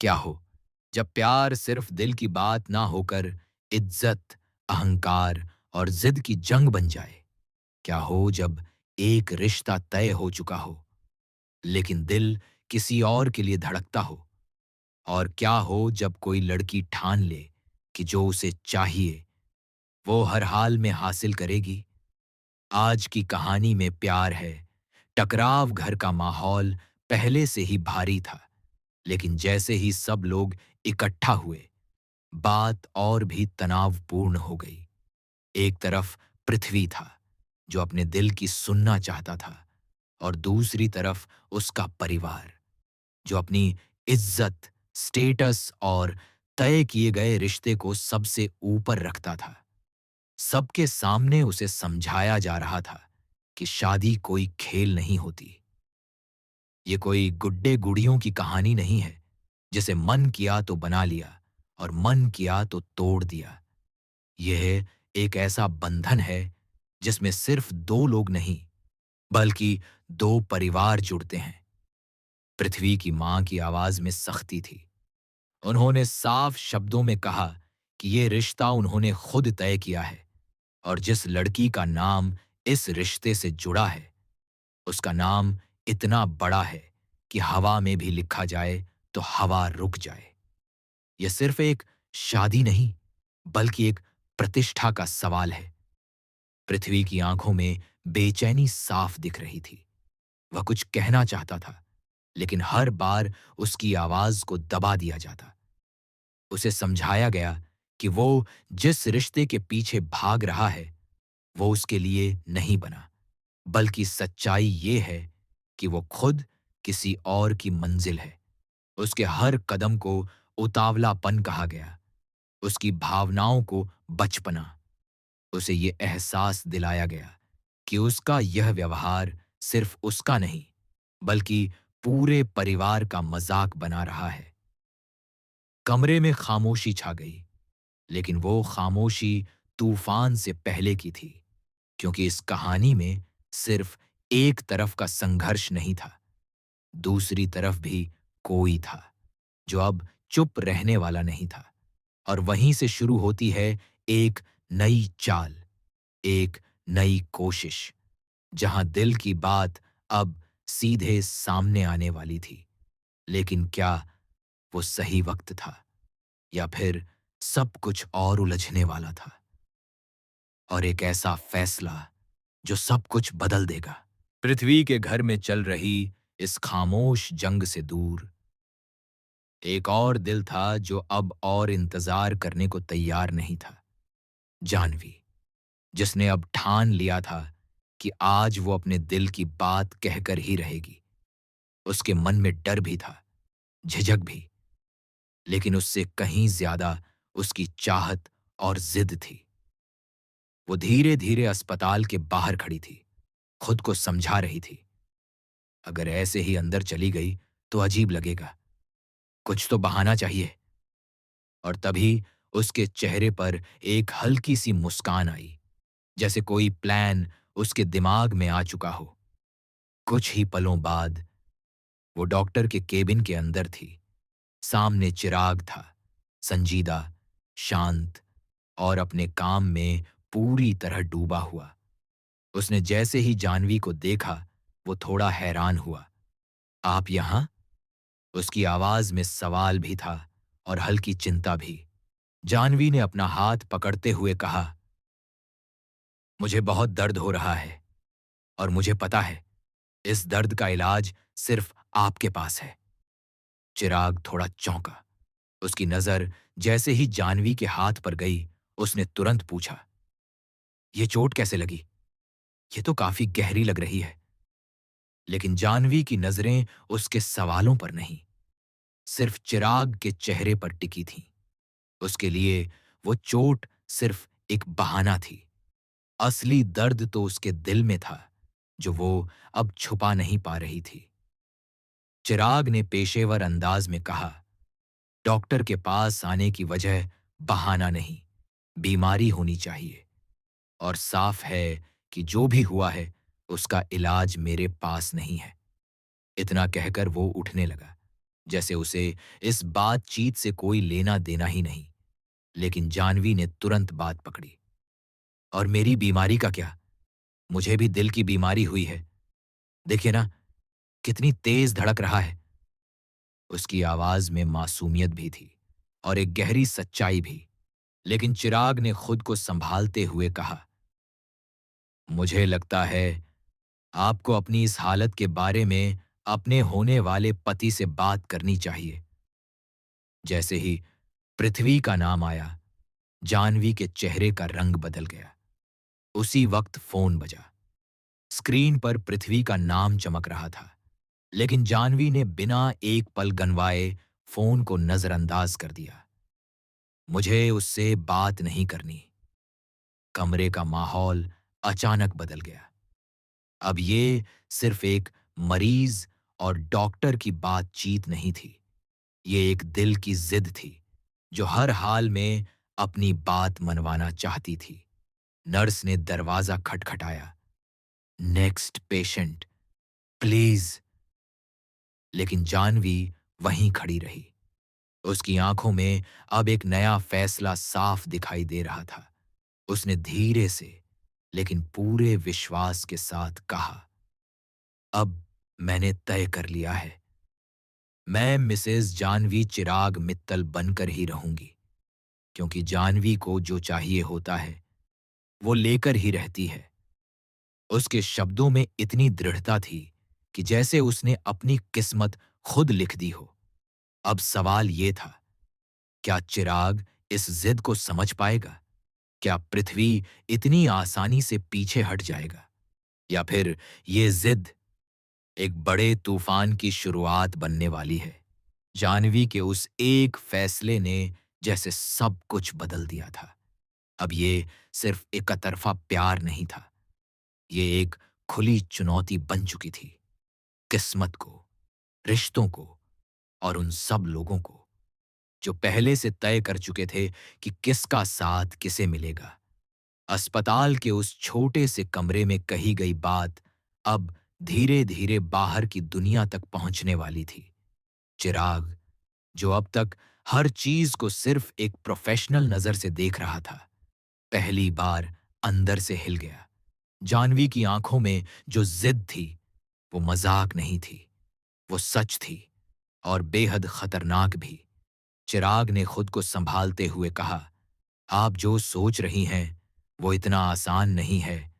क्या हो जब प्यार सिर्फ दिल की बात ना होकर इज्जत, अहंकार और जिद की जंग बन जाए? क्या हो जब एक रिश्ता तय हो चुका हो, लेकिन दिल किसी और के लिए धड़कता हो? और क्या हो जब कोई लड़की ठान ले कि जो उसे चाहिए वो हर हाल में हासिल करेगी? आज की कहानी में प्यार है, टकराव घर का माहौल पहले से ही भारी था, लेकिन जैसे ही सब लोग इकट्ठा हुए, बात और भी तनावपूर्ण हो गई। एक तरफ पृथ्वी था, जो अपने दिल की सुनना चाहता था, और दूसरी तरफ उसका परिवार, जो अपनी इज्जत, स्टेटस और तय किए गए रिश्ते को सबसे ऊपर रखता था। सबके सामने उसे समझाया जा रहा था कि शादी कोई खेल नहीं होती। ये कोई गुड्डे गुड़ियों की कहानी नहीं है, जिसे मन किया तो बना लिया और मन किया तो तोड़ दिया। यह एक ऐसा बंधन है जिसमें सिर्फ दो लोग नहीं, बल्कि दो परिवार जुड़ते हैं। पृथ्वी की मां की आवाज में सख्ती थी। उन्होंने साफ शब्दों में कहा कि ये रिश्ता उन्होंने खुद तय किया है, और जिस लड़की का नाम इस रिश्ते से जुड़ा है, उसका नाम इतना बड़ा है कि हवा में भी लिखा जाए तो हवा रुक जाए। यह सिर्फ एक शादी नहीं, बल्कि एक प्रतिष्ठा का सवाल है। पृथ्वी की आंखों में बेचैनी साफ दिख रही थी। वह कुछ कहना चाहता था, लेकिन हर बार उसकी आवाज को दबा दिया जाता। उसे समझाया गया कि वो जिस रिश्ते के पीछे भाग रहा है, वो उसके लिए नहीं बना, बल्कि सच्चाई ये है कि वो खुद किसी और की मंजिल है। उसके हर कदम को उतावलापन कहा गया, उसकी भावनाओं को बचपना। उसे ये एहसास दिलाया गया कि उसका यह व्यवहार सिर्फ उसका नहीं, बल्कि पूरे परिवार का मजाक बना रहा है। कमरे में खामोशी छा गई, लेकिन वो खामोशी तूफान से पहले की थी, क्योंकि इस कहानी में सिर्फ एक तरफ का संघर्ष नहीं था, दूसरी तरफ भी कोई था जो अब चुप रहने वाला नहीं था। और वहीं से शुरू होती है एक नई चाल, एक नई कोशिश, जहां दिल की बात अब सीधे सामने आने वाली थी। लेकिन क्या वो सही वक्त था, या फिर सब कुछ और उलझने वाला था? और एक ऐसा फैसला जो सब कुछ बदल देगा। पृथ्वी के घर में चल रही इस खामोश जंग से दूर एक और दिल था जो अब और इंतजार करने को तैयार नहीं था। जानवी, जिसने अब ठान लिया था कि आज वो अपने दिल की बात कहकर ही रहेगी। उसके मन में डर भी था, झिझक भी, लेकिन उससे कहीं ज्यादा उसकी चाहत और जिद थी। वो धीरे धीरे अस्पताल के बाहर खड़ी थी, खुद को समझा रही थी, अगर ऐसे ही अंदर चली गई तो अजीब लगेगा, कुछ तो बहाना चाहिए। और तभी उसके चेहरे पर एक हल्की सी मुस्कान आई, जैसे कोई प्लान उसके दिमाग में आ चुका हो। कुछ ही पलों बाद वो डॉक्टर के केबिन के अंदर थी। सामने चिराग था, संजीदा, शांत और अपने काम में पूरी तरह डूबा हुआ। उसने जैसे ही जानवी को देखा, वो थोड़ा हैरान हुआ। आप यहां? उसकी आवाज में सवाल भी था और हल्की चिंता भी। जानवी ने अपना हाथ पकड़ते हुए कहा, मुझे बहुत दर्द हो रहा है, और मुझे पता है इस दर्द का इलाज सिर्फ आपके पास है। चिराग थोड़ा चौंका। उसकी नजर जैसे ही जानवी के हाथ पर गई, उसने तुरंत पूछा, ये चोट कैसे लगी? ये तो काफी गहरी लग रही है। लेकिन जानवी की नजरें उसके सवालों पर नहीं, सिर्फ चिराग के चेहरे पर टिकी थीं। उसके लिए वो चोट सिर्फ एक बहाना थी। असली दर्द तो उसके दिल में था, जो वो अब छुपा नहीं पा रही थी। चिराग ने पेशेवर अंदाज में कहा, डॉक्टर के पास आने की वजह बहाना नहीं, बीमारी होनी चाहिए। और साफ है कि जो भी हुआ है, उसका इलाज मेरे पास नहीं है। इतना कहकर वो उठने लगा। जैसे उसे इस बातचीत से कोई लेना देना ही नहीं। लेकिन जानवी ने तुरंत बात पकड़ी। और मेरी बीमारी का क्या? मुझे भी दिल की बीमारी हुई है। देखिए ना, कितनी तेज धड़क रहा है। उसकी आवाज में मासूमियत भी थी और एक गहरी सच्चाई भी। लेकिन चिराग ने खुद को संभालते हुए कहा, मुझे लगता है आपको अपनी इस हालत के बारे में अपने होने वाले पति से बात करनी चाहिए। जैसे ही पृथ्वी का नाम आया, जानवी के चेहरे का रंग बदल गया। उसी वक्त फोन बजा। स्क्रीन पर पृथ्वी का नाम चमक रहा था, लेकिन जानवी ने बिना एक पल गंवाए फोन को नजरअंदाज कर दिया। मुझे उससे बात नहीं करनी। कमरे का माहौल अचानक बदल गया। अब ये सिर्फ एक मरीज और डॉक्टर की बातचीत नहीं थी। ये एक दिल की जिद थी, जो हर हाल में अपनी बात मनवाना चाहती थी। नर्स ने दरवाजा खटखटाया। Next patient, please. लेकिन जानवी वहीं खड़ी रही। उसकी आंखों में अब एक नया फैसला साफ दिखाई दे रहा था। उसने धीरे से लेकिन पूरे विश्वास के साथ कहा, अब मैंने तय कर लिया है। मैं मिसेस जानवी चिराग मित्तल बनकर ही रहूंगी, क्योंकि जानवी को जो चाहिए होता है वो लेकर ही रहती है। उसके शब्दों में इतनी दृढ़ता थी कि जैसे उसने अपनी किस्मत खुद लिख दी हो। अब सवाल ये था, क्या चिराग इस जिद को समझ पाएगा? क्या पृथ्वी इतनी आसानी से पीछे हट जाएगा? या फिर ये जिद एक बड़े तूफान की शुरुआत बनने वाली है? जानवी के उस एक फैसले ने जैसे सब कुछ बदल दिया था। अब ये सिर्फ एकतरफा प्यार नहीं था, ये एक खुली चुनौती बन चुकी थी। किस्मत को, रिश्तों को और उन सब लोगों को जो पहले से तय कर चुके थे कि किसका साथ किसे मिलेगा। अस्पताल के उस छोटे से कमरे में कही गई बात अब धीरे धीरे बाहर की दुनिया तक पहुंचने वाली थी। चिराग, जो अब तक हर चीज को सिर्फ एक प्रोफेशनल नजर से देख रहा था, पहली बार अंदर से हिल गया। जानवी की आंखों में जो जिद थी, वो मजाक नहीं थी, वो सच थी और बेहद खतरनाक भी। चिराग ने खुद को संभालते हुए कहा, आप जो सोच रही हैं वो इतना आसान नहीं है।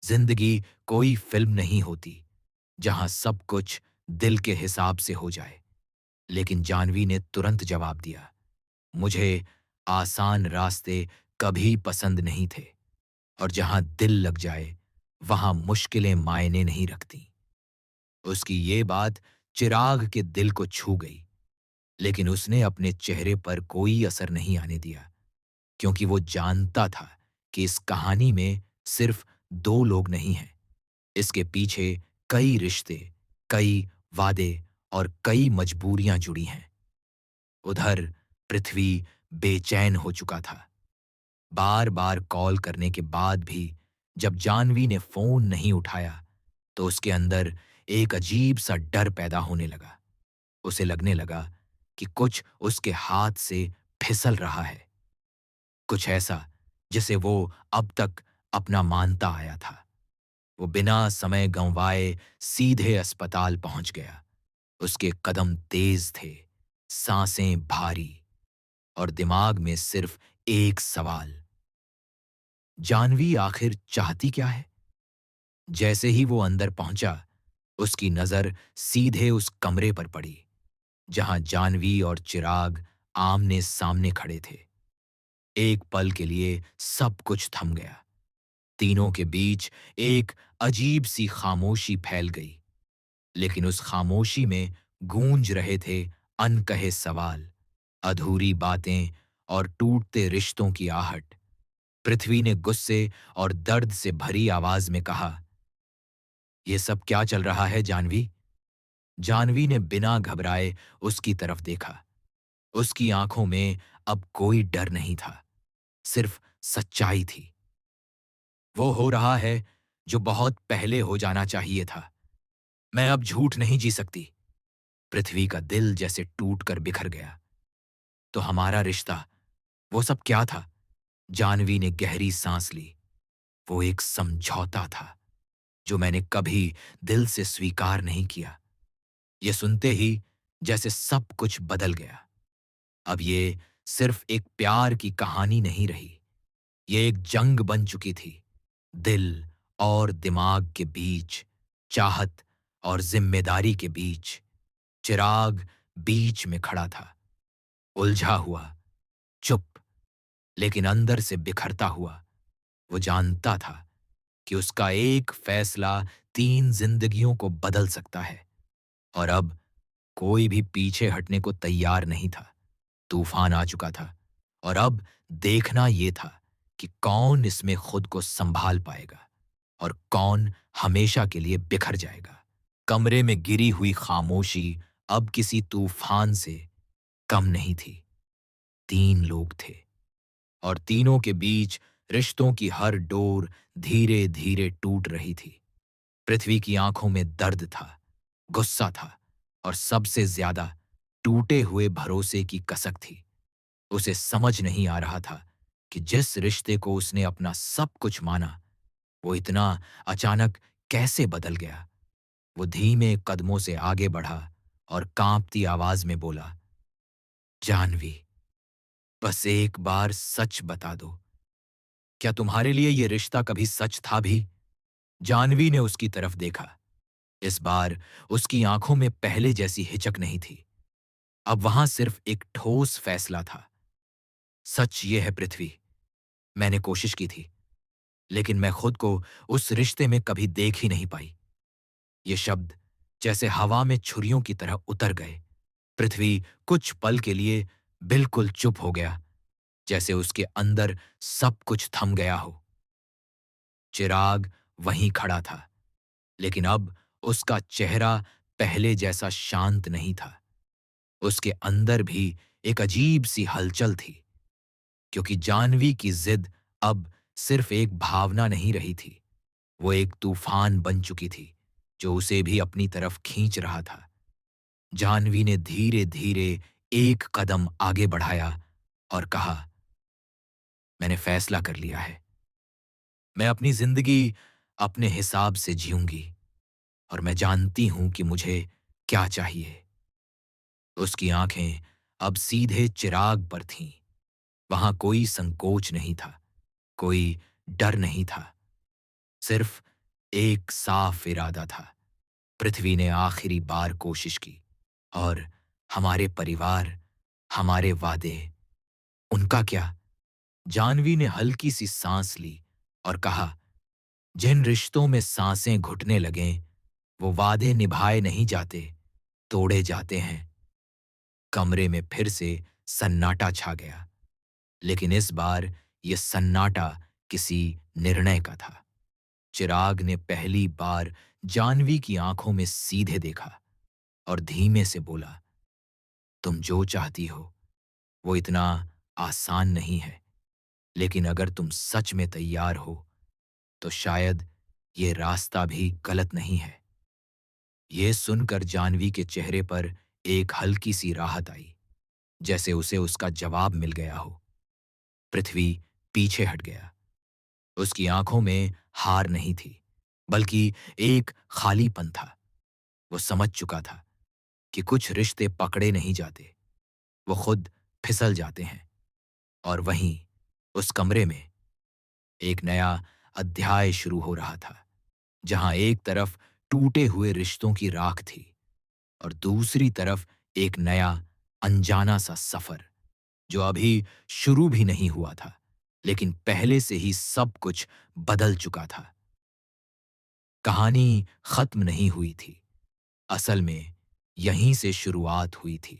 जिंदगी कोई फिल्म नहीं होती जहां सब कुछ दिल के हिसाब से हो जाए। लेकिन जानवी ने तुरंत जवाब दिया, मुझे आसान रास्ते कभी पसंद नहीं थे, और जहां दिल लग जाए वहां मुश्किलें मायने नहीं रखती। उसकी ये बात चिराग के दिल को छू गई, लेकिन उसने अपने चेहरे पर कोई असर नहीं आने दिया, क्योंकि वो जानता था कि इस कहानी में सिर्फ दो लोग नहीं हैं। इसके पीछे कई रिश्ते, कई वादे और कई मजबूरियां जुड़ी हैं। उधर पृथ्वी बेचैन हो चुका था। बार बार कॉल करने के बाद भी जब जानवी ने फोन नहीं उठाया, तो उसके अंदर एक अजीब सा डर पैदा होने लगा। उसे लगने लगा कि कुछ उसके हाथ से फिसल रहा है, कुछ ऐसा जिसे वो अब तक अपना मानता आया था। वो बिना समय गंवाए सीधे अस्पताल पहुंच गया। उसके कदम तेज थे, सांसें भारी, और दिमाग में सिर्फ एक सवाल, जानवी आखिर चाहती क्या है? जैसे ही वो अंदर पहुंचा, उसकी नजर सीधे उस कमरे पर पड़ी जहां जानवी और चिराग आमने सामने खड़े थे। एक पल के लिए सब कुछ थम गया। तीनों के बीच एक अजीब सी खामोशी फैल गई, लेकिन उस खामोशी में गूंज रहे थे अनकहे सवाल, अधूरी बातें और टूटते रिश्तों की आहट। पृथ्वी ने गुस्से और दर्द से भरी आवाज में कहा, यह सब क्या चल रहा है जानवी? जानवी ने बिना घबराए उसकी तरफ देखा। उसकी आंखों में अब कोई डर नहीं था, सिर्फ सच्चाई थी। वो हो रहा है जो बहुत पहले हो जाना चाहिए था। मैं अब झूठ नहीं जी सकती। पृथ्वी का दिल जैसे टूट कर बिखर गया। तो हमारा रिश्ता, वो सब क्या था? जानवी ने गहरी सांस ली। वो एक समझौता था जो मैंने कभी दिल से स्वीकार नहीं किया। ये सुनते ही जैसे सब कुछ बदल गया। अब ये सिर्फ एक प्यार की कहानी नहीं रही, ये एक जंग बन चुकी थी। दिल और दिमाग के बीच, चाहत और जिम्मेदारी के बीच। चिराग बीच में खड़ा था, उलझा हुआ, चुप, लेकिन अंदर से बिखरता हुआ। वो जानता था कि उसका एक फैसला 3 जिंदगियों को बदल सकता है, और अब कोई भी पीछे हटने को तैयार नहीं था। तूफान आ चुका था, और अब देखना ये था कि कौन इसमें खुद को संभाल पाएगा और कौन हमेशा के लिए बिखर जाएगा। कमरे में गिरी हुई खामोशी अब किसी तूफान से कम नहीं थी। 3 लोग थे, और तीनों के बीच रिश्तों की हर डोर धीरे धीरे टूट रही थी। पृथ्वी की आंखों में दर्द था, गुस्सा था, और सबसे ज्यादा टूटे हुए भरोसे की कसक थी। उसे समझ नहीं आ रहा था कि जिस रिश्ते को उसने अपना सब कुछ माना, वो इतना अचानक कैसे बदल गया। वो धीमे कदमों से आगे बढ़ा और कांपती आवाज में बोला, जानवी, बस एक बार सच बता दो, क्या तुम्हारे लिए ये रिश्ता कभी सच था भी? जानवी ने उसकी तरफ देखा। इस बार उसकी आंखों में पहले जैसी हिचक नहीं थी। अब वहां सिर्फ एक ठोस फैसला था। सच ये है पृथ्वी, मैंने कोशिश की थी, लेकिन मैं खुद को उस रिश्ते में कभी देख ही नहीं पाई। ये शब्द जैसे हवा में छुरियों की तरह उतर गए। पृथ्वी कुछ पल के लिए बिल्कुल चुप हो गया, जैसे उसके अंदर सब कुछ थम गया हो। चिराग वहीं खड़ा था, लेकिन अब उसका चेहरा पहले जैसा शांत नहीं था। उसके अंदर भी एक अजीब सी हलचल थी, क्योंकि जानवी की जिद अब सिर्फ एक भावना नहीं रही थी, वो एक तूफान बन चुकी थी जो उसे भी अपनी तरफ खींच रहा था। जानवी ने धीरे धीरे एक कदम आगे बढ़ाया और कहा, मैंने फैसला कर लिया है। मैं अपनी जिंदगी अपने हिसाब से जीऊंगी, और मैं जानती हूं कि मुझे क्या चाहिए। उसकी आंखें अब सीधे चिराग पर थीं। वहां कोई संकोच नहीं था, कोई डर नहीं था, सिर्फ एक साफ इरादा था। पृथ्वी ने आखिरी बार कोशिश की, और हमारे परिवार, हमारे वादे, उनका क्या? जानवी ने हल्की सी सांस ली और कहा, जिन रिश्तों में सांसें घुटने लगें, वो वादे निभाए नहीं जाते, तोड़े जाते हैं। कमरे में फिर से सन्नाटा छा गया, लेकिन इस बार ये सन्नाटा किसी निर्णय का था। चिराग ने पहली बार जानवी की आंखों में सीधे देखा और धीमे से बोला, तुम जो चाहती हो वो इतना आसान नहीं है, लेकिन अगर तुम सच में तैयार हो तो शायद ये रास्ता भी गलत नहीं है। ये सुनकर जानवी के चेहरे पर एक हल्की सी राहत आई, जैसे उसे उसका जवाब मिल गया हो। पृथ्वी पीछे हट गया। उसकी आंखों में हार नहीं थी, बल्कि एक खालीपन था। वो समझ चुका था कि कुछ रिश्ते पकड़े नहीं जाते, वो खुद फिसल जाते हैं। और वहीं उस कमरे में एक नया अध्याय शुरू हो रहा था, जहां एक तरफ टूटे हुए रिश्तों की राख थी, और दूसरी तरफ एक नया अनजाना सा सफर, जो अभी शुरू भी नहीं हुआ था, लेकिन पहले से ही सब कुछ बदल चुका था। कहानी खत्म नहीं हुई थी, असल में यहीं से शुरुआत हुई थी।